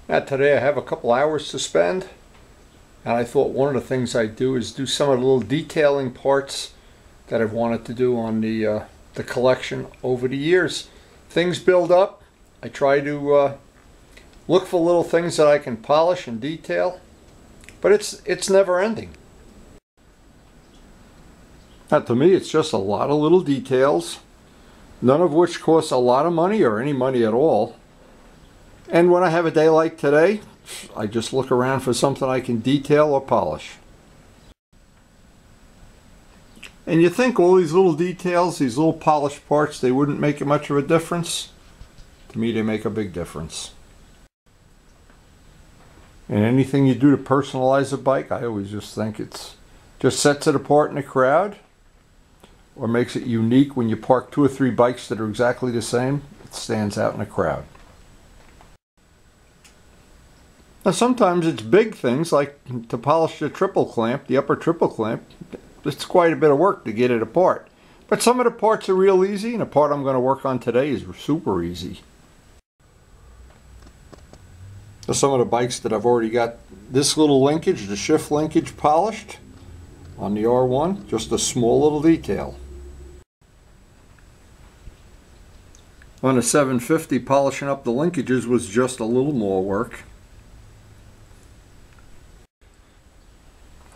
Now today I have a couple hours to spend, and I thought one of the things I'd do is do some of the little detailing parts that I've wanted to do on the collection over the years. Things build up. I try to look for little things that I can polish and detail, but it's never ending. Now to me it's just a lot of little details, none of which cost a lot of money or any money at all. And when I have a day like today, I just look around for something I can detail or polish. And you think all these little details, these little polished parts, they wouldn't make much of a difference? To me, they make a big difference. And anything you do to personalize a bike, I always just think it's just sets it apart in a crowd, or makes it unique. When you park 2 or 3 bikes that are exactly the same, it stands out in a crowd. Now sometimes it's big things, like to polish the triple clamp, the upper triple clamp. It's quite a bit of work to get it apart. But some of the parts are real easy, and the part I'm going to work on today is super easy. So some of the bikes that I've already got this little linkage, the shift linkage, polished on the R1, just a small little detail. On the 750, polishing up the linkages was just a little more work.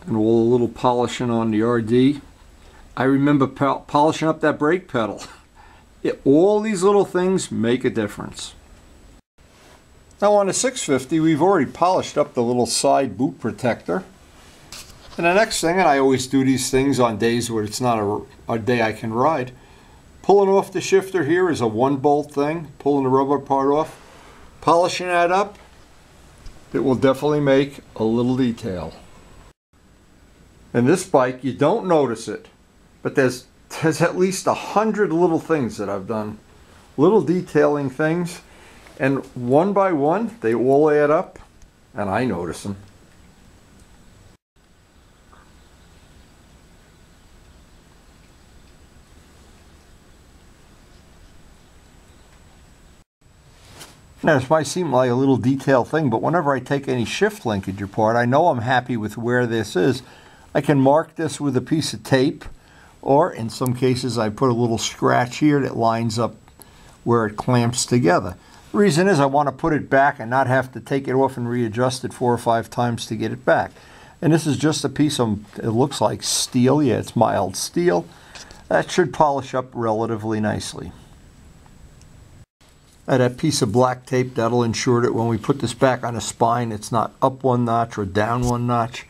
And all the little polishing on the RD. I remember polishing up that brake pedal. All these little things make a difference. Now on the 650, we've already polished up the little side boot protector. And the next thing, and I always do these things on days where it's not a day I can ride, pulling off the shifter here is a 1-bolt thing, pulling the rubber part off. Polishing that up, it will definitely make a little detail. And this bike, you don't notice it, but there's at least 100 little things that I've done. Little detailing things, and one by one, they all add up, and I notice them. Now this might seem like a little detail thing, but whenever I take any shift linkage apart, I know I'm happy with where this is. I can mark this with a piece of tape, or in some cases I put a little scratch here that lines up where it clamps together. The reason is I want to put it back and not have to take it off and readjust it 4 or 5 times to get it back. And this is just a piece of, it looks like steel. Yeah, it's mild steel. That should polish up relatively nicely. That piece of black tape, that'll ensure that when we put this back on the spine, it's not up 1 notch or down 1 notch.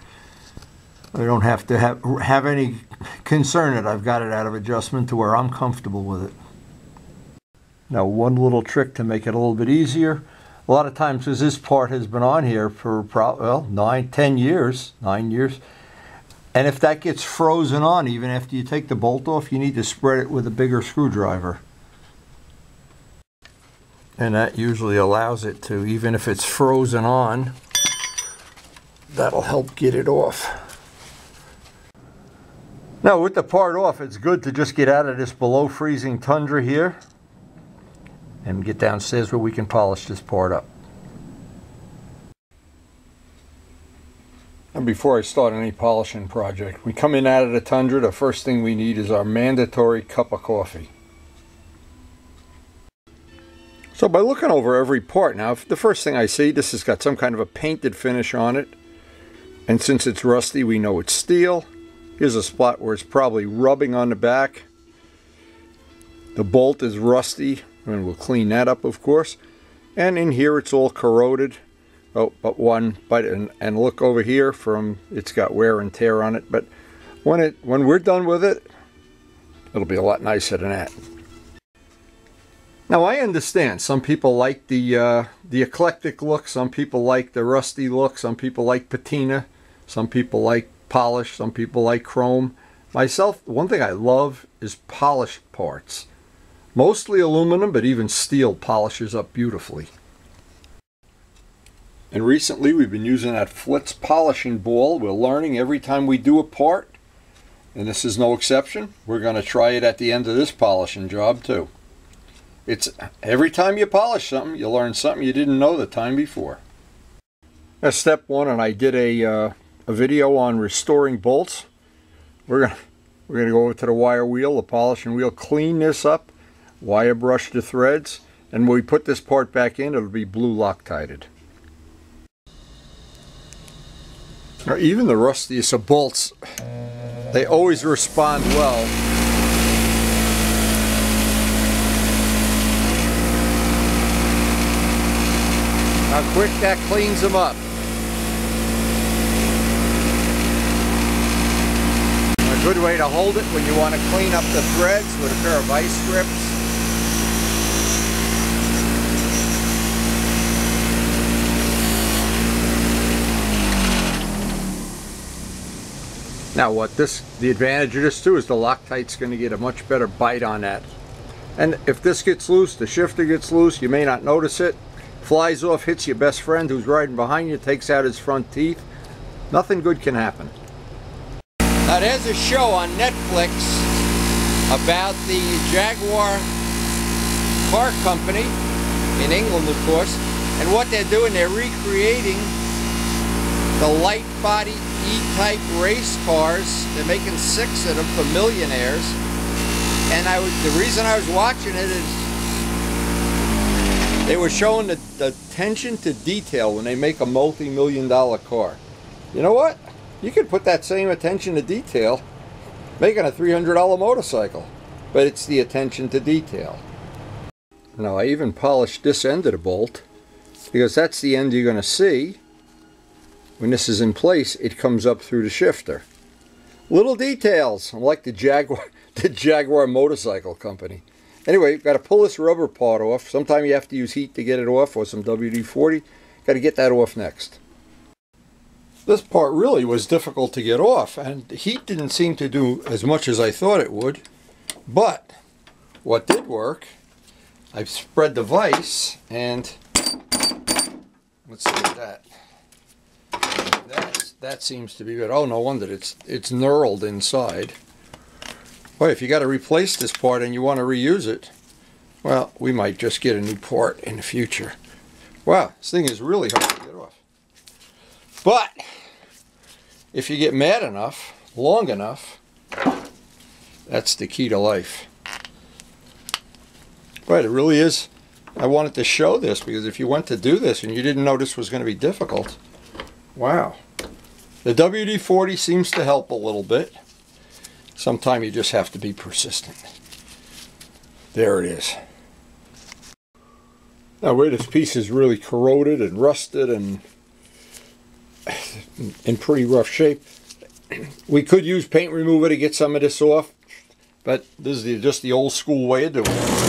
I don't have to have any concern that I've got it out of adjustment to where I'm comfortable with it. Now one little trick to make it a little bit easier. A lot of times, because this part has been on here for, well, 9 years, and if that gets frozen on even after you take the bolt off, you need to spread it with a bigger screwdriver. And that usually allows it to, even if it's frozen on, that'll help get it off. Now with the part off, it's good to just get out of this below freezing tundra here and get downstairs where we can polish this part up. And before I start any polishing project, we come in out of the tundra, the first thing we need is our mandatory cup of coffee. So by looking over every part now, the first thing I see, this has got some kind of a painted finish on it. And since it's rusty, we know it's steel. Here's a spot where it's probably rubbing on the back. The bolt is rusty, and we'll clean that up, of course. And in here, it's all corroded. Oh, but one bite, and look over here, it's got wear and tear on it. But when we're done with it, it'll be a lot nicer than that. Now I understand some people like the eclectic look, some people like the rusty look, some people like patina, some people like polish, some people like chrome. Myself, one thing I love is polished parts. Mostly aluminum, but even steel polishes up beautifully. And recently we've been using that Flitz polishing ball. We're learning every time we do a part, and this is no exception. We're going to try it at the end of this polishing job too. It's every time you polish something, you learn something you didn't know the time before. That's step one, and I did a video on restoring bolts. We're gonna go over to the wire wheel, the polishing wheel, clean this up, wire brush the threads, and when we put this part back in, it'll be blue Loctited. Now, even the rustiest of bolts, they always respond well. How quick that cleans them up. A good way to hold it when you want to clean up the threads with a pair of vice grips. Now the advantage of this too is the Loctite's going to get a much better bite on that. And if this gets loose, the shifter gets loose, you may not notice it. Flies off, hits your best friend who's riding behind you, takes out his front teeth. Nothing good can happen. Now there's a show on Netflix about the Jaguar car company, in England of course, and what they're doing, they're recreating the light body E-type race cars. They're making 6 of them for millionaires. And the reason I was watching it is they were showing the attention to detail when they make a multi-million-dollar car. You know what? You could put that same attention to detail making a $300 motorcycle. But it's the attention to detail. Now I even polished this end of the bolt because that's the end you're going to see. When this is in place, it comes up through the shifter. Little details, like the Jaguar motorcycle company. Anyway, you've got to pull this rubber part off. Sometimes you have to use heat to get it off, or some WD-40. Got to get that off next. This part really was difficult to get off, and the heat didn't seem to do as much as I thought it would. But what did work, I've spread the vise, and let's see that. That seems to be good. Oh, no wonder it's knurled inside. Boy, if you got to replace this part and you want to reuse it, well, we might just get a new part in the future. Wow, this thing is really hard to get off. But if you get mad enough, long enough, that's the key to life. Right, it really is. I wanted to show this because if you went to do this and you didn't know this was going to be difficult, wow. The WD-40 seems to help a little bit. Sometimes you just have to be persistent. There it is. Now where this piece is really corroded and rusted and in pretty rough shape, we could use paint remover to get some of this off, but this is just the old school way of doing it.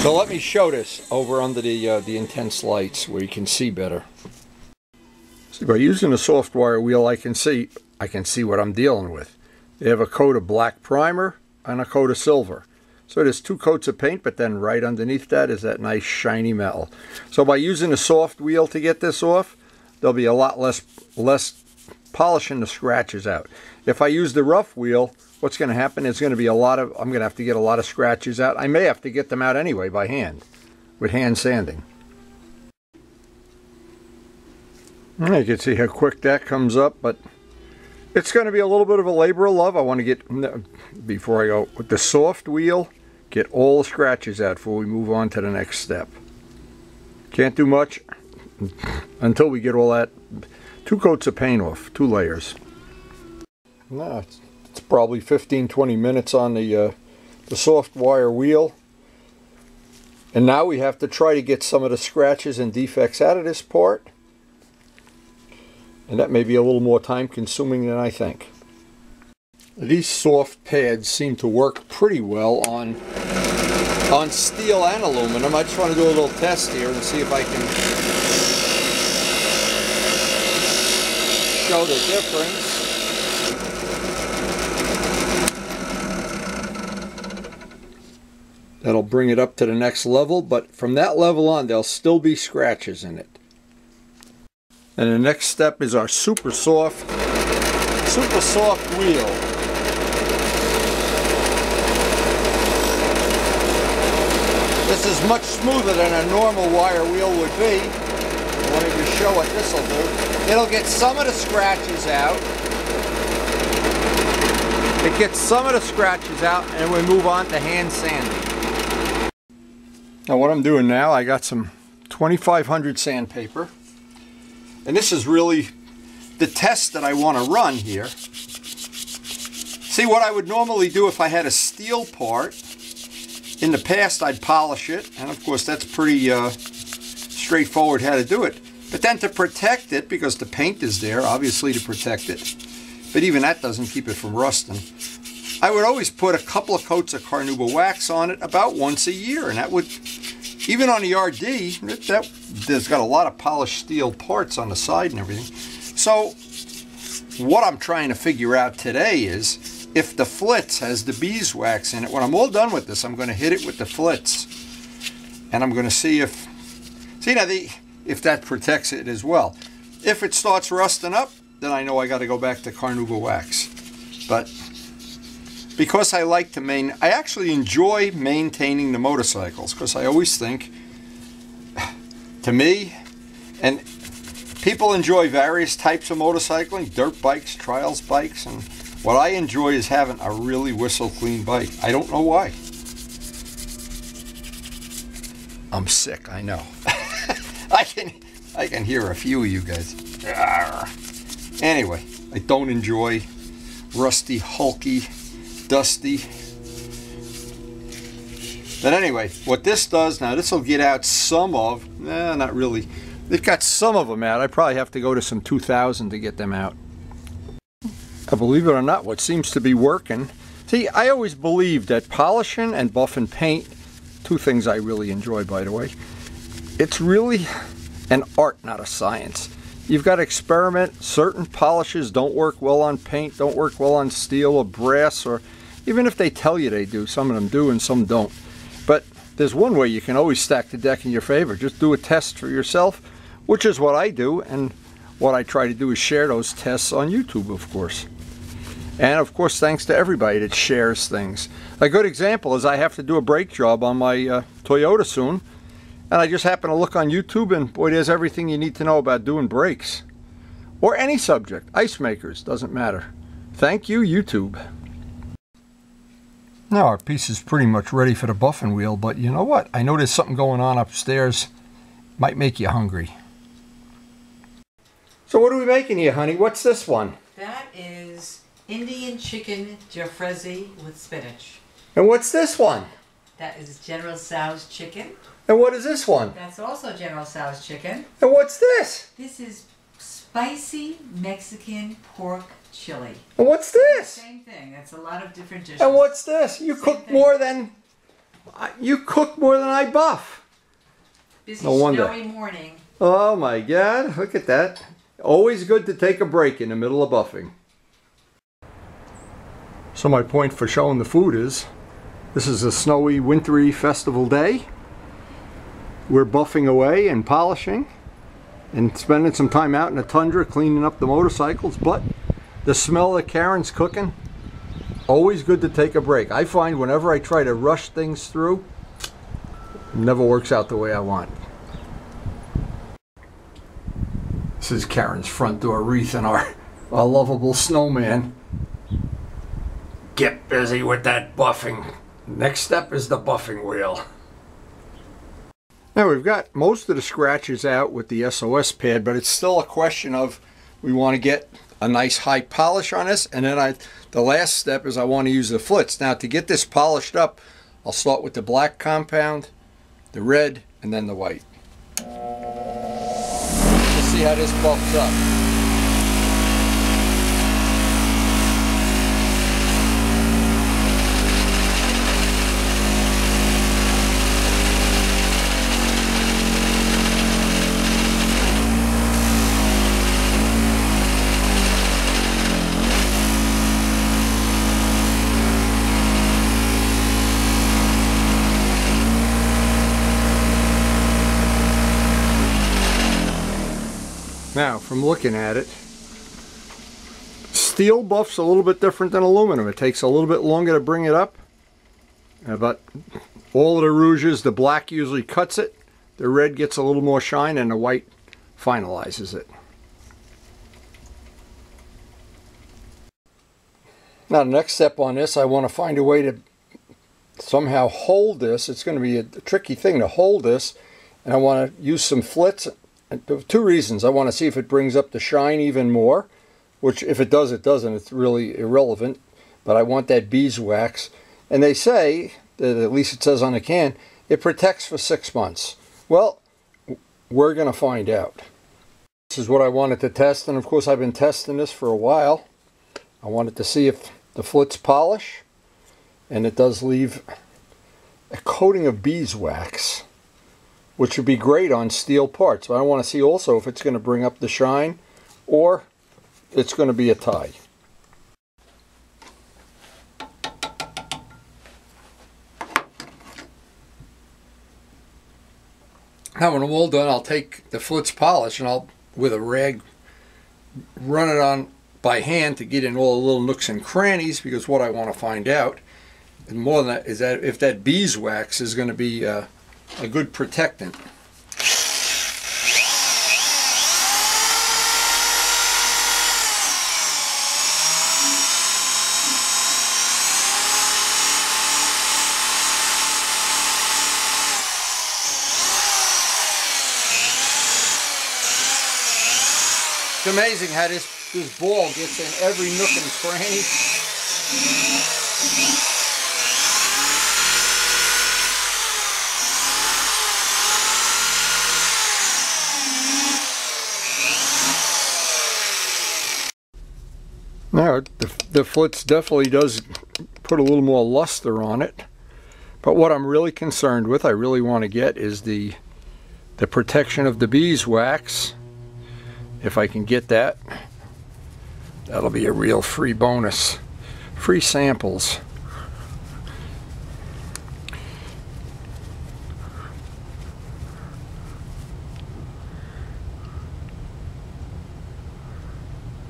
So let me show this over under the intense lights where you can see better. See, by using a soft wire wheel, I can see what I'm dealing with. They have a coat of black primer and a coat of silver. So there's 2 coats of paint, but then right underneath that is that nice shiny metal. So by using a soft wheel to get this off, there'll be a lot less polishing the scratches out. If I use the rough wheel, what's going to happen is going to be I'm going to have to get a lot of scratches out. I may have to get them out anyway by hand, with hand sanding. And you can see how quick that comes up, but it's going to be a little bit of a labor of love. I want to get, before I go, with the soft wheel, get all the scratches out before we move on to the next step. Can't do much until we get all that 2 coats of paint off, 2 layers. No, it's probably 15-20 minutes on the soft wire wheel. And now we have to try to get some of the scratches and defects out of this part. And that may be a little more time consuming than I think. These soft pads seem to work pretty well on steel and aluminum. I just want to do a little test here and see if I can show the difference. That'll bring it up to the next level, but from that level on, there'll still be scratches in it. And the next step is our super soft wheel. This is much smoother than a normal wire wheel would be. I wanted to show what this will do. It'll get some of the scratches out. It gets some of the scratches out, and we move on to hand sanding. Now what I'm doing now, I got some 2500 sandpaper. And this is really the test that I want to run here. See, what I would normally do if I had a steel part, in the past I'd polish it, and of course that's pretty straightforward how to do it. But then to protect it, because the paint is there, obviously to protect it, but even that doesn't keep it from rusting, I would always put a couple of coats of carnauba wax on it about once a year, and that would, even on the RD, there's got a lot of polished steel parts on the side and everything. So what I'm trying to figure out today is if the flitz has the beeswax in it. When I'm all done with this, I'm going to hit it with the flitz, and I'm going to see if that protects it as well. If it starts rusting up, then I know I got to go back to carnauba wax. But because I actually enjoy maintaining the motorcycles, because I always think, to me, and people enjoy various types of motorcycling, dirt bikes, trials bikes, and what I enjoy is having a really whistle clean bike. I don't know why. I'm sick, I know. I can hear a few of you guys. Anyway, I don't enjoy rusty, hulky, dusty. But anyway, what this does now, this will get out some of, not really. It got some of them out. I probably have to go to some 2000 to get them out. Believe it or not, what seems to be working. See, I always believed that polishing and buffing paint, two things I really enjoy, by the way, it's really an art, not a science. You've got to experiment. Certain polishes don't work well on paint, don't work well on steel or brass, or even if they tell you they do, some of them do and some don't. But there's one way you can always stack the deck in your favor. Just do a test for yourself, which is what I do, and what I try to do is share those tests on YouTube, of course. And of course, thanks to everybody that shares things. A good example is I have to do a brake job on my Toyota soon, and I just happen to look on YouTube, and boy, there's everything you need to know about doing brakes. Or any subject, ice makers, doesn't matter. Thank you, YouTube. Now our piece is pretty much ready for the buffing wheel, but you know what? I know there's something going on upstairs. Might make you hungry. So what are we making here, honey? What's this one? That is Indian chicken jalfrezi with spinach. And what's this one? That is General Tso's chicken. And what is this one? That's also General Tso's chicken. And what's this? This is spicy Mexican pork chili. And what's this? Same thing. That's a lot of different dishes. And what's this? You cook more than I buff. Busy, no wonder. snowy morning. Oh my God! Look at that. Always good to take a break in the middle of buffing. So my point for showing the food is, this is a snowy, wintry festival day. We're buffing away and polishing and spending some time out in the tundra cleaning up the motorcycles, but the smell that Karen's cooking, always good to take a break. I find whenever I try to rush things through, it never works out the way I want. This is Karen's front door wreath and our lovable snowman. Get busy with that buffing. Next step is the buffing wheel. Now we've got most of the scratches out with the SOS pad, but it's still a question of we want to get a nice high polish on this, and then the last step is I want to use the flitz. Now to get this polished up, I'll start with the black compound, the red, and then the white. Let's see how this buffs up. Now, from looking at it, steel buff's a little bit different than aluminum. It takes a little bit longer to bring it up. But all of the rouges, the black usually cuts it, the red gets a little more shine, and the white finalizes it. Now, the next step on this, I want to find a way to somehow hold this. It's going to be a tricky thing to hold this, and I want to use some flits. Two reasons. I want to see if it brings up the shine even more, which if it does, it doesn't. It's really irrelevant, but I want that beeswax. And they say, at least it says on the can, it protects for 6 months. Well, we're going to find out. This is what I wanted to test, and of course I've been testing this for a while. I wanted to see if the flits polish, and it does leave a coating of beeswax, which would be great on steel parts. But I want to see also if it's going to bring up the shine or it's going to be a tie. Now when I'm all done, I'll take the flits polish and I'll, with a rag, run it on by hand to get in all the little nooks and crannies, because what I want to find out, and more than that, is that if that beeswax is going to be a good protectant. It's amazing how this ball gets in every nook and cranny. Now, the flits definitely does put a little more luster on it. But what I'm really concerned with, I really want to get, is the protection of the beeswax. If I can get that, that'll be a real free bonus. Free samples.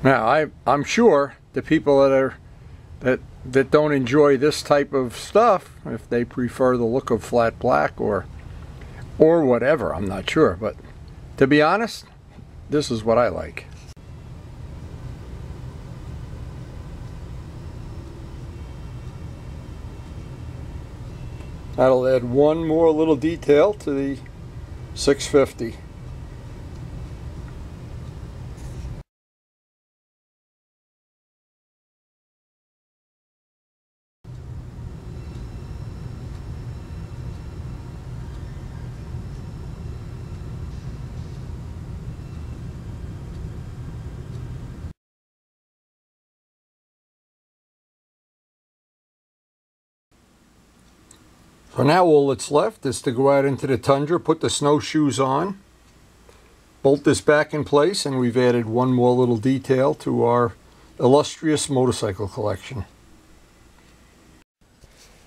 Now, I'm sure the people that don't enjoy this type of stuff, if they prefer the look of flat black or whatever, I'm not sure. But to be honest, this is what I like. That'll add one more little detail to the 650. So now all that's left is to go out into the tundra, put the snowshoes on, bolt this back in place, and we've added one more little detail to our illustrious motorcycle collection.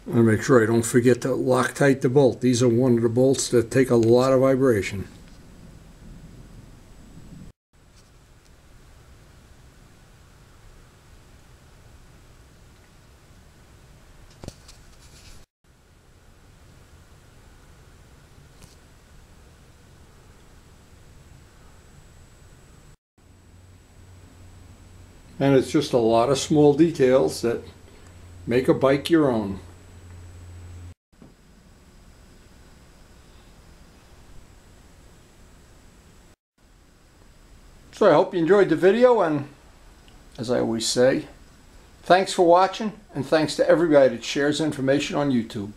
I'm going to make sure I don't forget to Loctite the bolt. These are one of the bolts that take a lot of vibration. And it's just a lot of small details that make a bike your own. So I hope you enjoyed the video, and as I always say, thanks for watching, and thanks to everybody that shares information on YouTube.